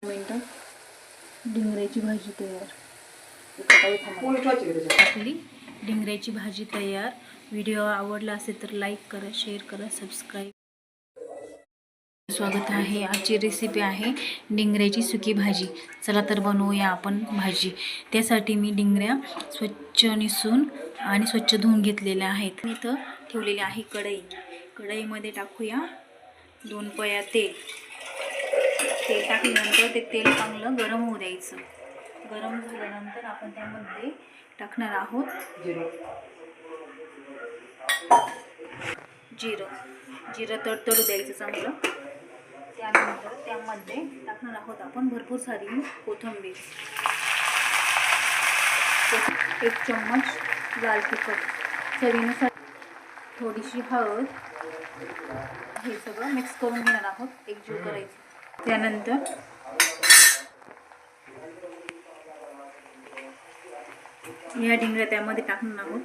मिनटं डिंगऱ्याची भाजी तयार. आपली डिंगऱ्याची भाजी तयार. व्हिडिओ आवडला असेल तर लाईक करा, शेअर करा, सबस्क्राईब. स्वागत आहे. आजची रेसिपी आहे डिंगऱ्याची सुकी भाजी. चला तर बनवूया आपण भाजी. त्यासाठी मी डिंगऱ्या स्वच्छ निसून आणि स्वच्छ धुवून घेतलेल्या आहेत. इथं ठेवलेली आहे कढई. कढईमध्ये टाकूया 2 पळ्या तेल. तेल टाकल्यानंतर ते तेल चांगलं गरम होऊ द्यायचं. गरम झाल्यानंतर आपण त्यामध्ये टाकणार आहोत जिरं तडतडू द्यायचं चांगलं. त्यानंतर त्यामध्ये टाकणार आहोत आपण भरपूर सारी कोथिंबीर, 1 चम्मच लाल तिखट, चवीनुसार थोडीशी हळद. हे सगळं मिक्स करून घेणार आहोत, एकजीव करायचं. त्यानंतर या डिंगऱ्या त्यामध्ये टाकणार आहोत.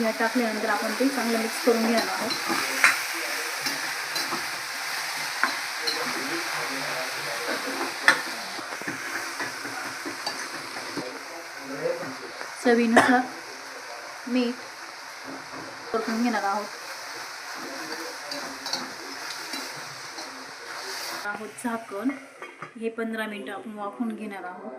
या टाकल्यानंतर आपण ते चांगलं मिक्स करून घेणार आहोत. चवीनुसार मीठ टाकून घेणार आहोत. झाकण. हे 15 मिनिटं आपण वाफवून घेणार आहोत.